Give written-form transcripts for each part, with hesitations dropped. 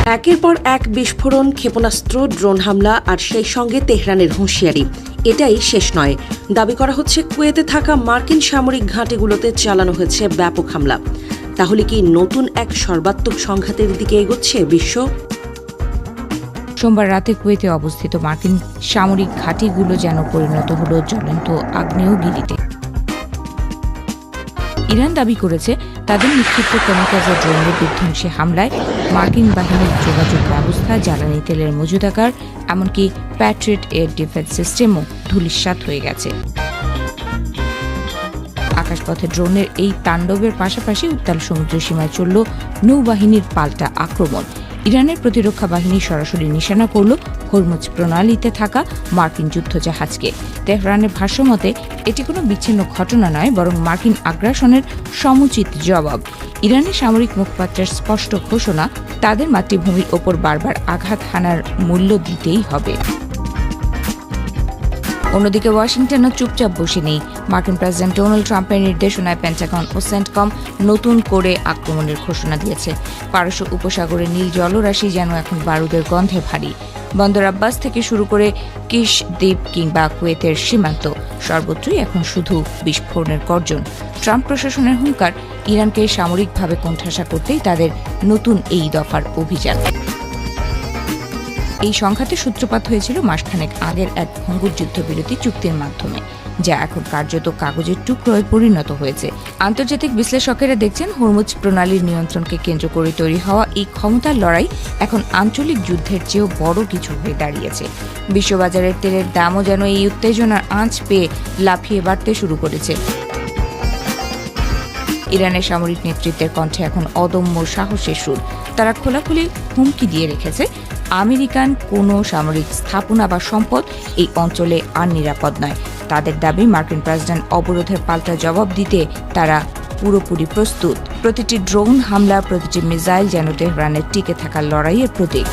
একের পর এক বিস্ফোরণ, ক্ষেপণাস্ত্র, ড্রোন হামলা আর সেই সঙ্গে তেহরানের হুঁশিয়ারি। এটাই শেষ নয়। দাবি করা হচ্ছে কুয়েতে থাকা মার্কিন সামরিক ঘাঁটিগুলোতে চালানো হয়েছে ব্যাপক হামলা। তাহলে কি নতুন এক সর্বাত্মক সংঘাতের দিকে এগোচ্ছে বিশ্ব? সোমবার রাতে কুয়েতে অবস্থিত মার্কিন সামরিক ঘাঁটিগুলো যেন পরিণত হল জ্বলন্ত আগ্নেয়গিরিতে। ইরান দাবি করেছে তাদের নিক্ষিপ্ত কমিকাজে ড্রোনের বিধ্বংসী হামলায় মার্কিন বাহিনীর যোগাযোগ ব্যবস্থা, জ্বালানি তেলের মজুদাগার, এমনকি প্যাট্রিয়ট এয়ার ডিফেন্স সিস্টেমও ধূলিসাৎ হয়ে গেছে। আকাশপথে ড্রোনের এই তাণ্ডবের পাশাপাশি উত্তাল সমুদ্র সীমায় চলল নৌবাহিনীর পাল্টা আক্রমণ। ইরানের প্রতিরক্ষা বাহিনী সরাসরি নিশানা করল হরমুজ প্রণালীতে থাকা মার্কিন যুদ্ধজাহাজকে। তেহরানের ভাষ্যমতে এটি কোনো বিচ্ছিন্ন ঘটনা নয়, বরং মার্কিন আগ্রাসনের সমুচিত জবাব। ইরানের সামরিক মুখপাত্রের স্পষ্ট ঘোষণা, তাদের মাতৃভূমির ওপর বারবার আঘাত হানার মূল্য দিতেই হবে। অন্যদিকে ওয়াশিংটনও চুপচাপ বসে নেই। মার্কিন প্রেসিডেন্ট ডোনাল্ড ট্রাম্পের নির্দেশনায় পেন্টাগন ও সেন্টকম নতুন করে আক্রমণের ঘোষণা দিয়েছে। পারস্য উপসাগরের নীল জলরাশি যেন এখন বারুদের গন্ধে ভারী। বন্দর আব্বাস থেকে শুরু করে কিশ দ্বীপ কিংবা কুয়েতের সীমান্ত, সর্বত্রই এখন শুধু বিস্ফোরণের গর্জন। ট্রাম্প প্রশাসনের হুঙ্কার, ইরানকে সামরিকভাবে কোণঠাসা করতেই তাদের নতুন এই দফার অভিযান। এই সংঘাতের সূত্রপাত হয়েছিল মাসখানেক আগের এক ভঙ্গুর যুদ্ধবিরতি চুক্তির মাধ্যমে, যা এখন কার্যত কাগজের টুকরোয় পরিণত হয়েছে। আন্তর্জাতিক বিশ্লেষকেরা দেখছেন হরমুজ প্রণালীর নিয়ন্ত্রণকে কেন্দ্র করে তৈরি হওয়া এই ক্ষমতার লড়াই এখন আঞ্চলিক যুদ্ধের চেয়েও বড় কিছু হয়ে দাঁড়িয়েছে। বিশ্ববাজারের তেলের দামও যেন এই উত্তেজনার আঁচ পেয়ে লাফিয়ে বাড়তে শুরু করেছে। ইরানের সামরিক নেতৃত্বের কণ্ঠে এখন অদম্য সাহসের সুর। তারা খোলাখুলি হুমকি দিয়ে রেখেছে, আমেরিকান কোনো সামরিক স্থাপনা বা সম্পদ এই অঞ্চলে আর নিরাপদ নয়। তাদের দাবি, মার্কিন প্রেসিডেন্ট অবরোধের পাল্টা জবাব দিতে তারা পুরোপুরি প্রস্তুত। প্রতিটি ড্রোন হামলা, প্রতিটি মিসাইল যেন তেহরানের টিকে থাকার লড়াইয়ের প্রতীক।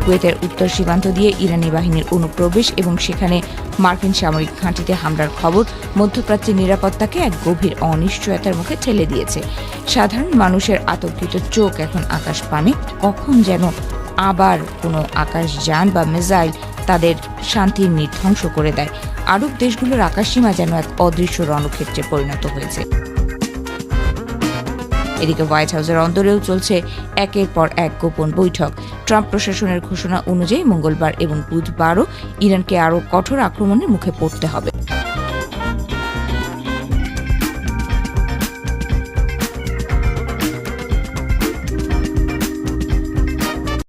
কুয়েতের উত্তর সীমান্ত দিয়ে ইরানি বাহিনীর অনুপ্রবেশ এবং সেখানে মার্কিন সামরিক ঘাঁটিতে হামলার খবর মধ্যপ্রাচ্যের নিরাপত্তাকে এক গভীর অনিশ্চয়তার মুখে ঠেলে দিয়েছে। সাধারণ মানুষের আতঙ্কিত চোখ এখন আকাশ পানে, কখন যেন আবার কোনো আকাশযান বা মিসাইল তাদের শান্তির নির্ধ্বংস করে দেয়। আরব দেশগুলোর আকাশসীমা যেন এক অদৃশ্য রণক্ষেত্রে পরিণত হয়েছে। এদিকে হোয়াইট হাউসের অন্দরেও চলছে একের পর এক গোপন বৈঠক। ট্রাম্প প্রশাসনের ঘোষণা অনুযায়ী মঙ্গলবার এবং বুধবারও ইরানকে আরও কঠোর আক্রমণের মুখে পড়তে হবে।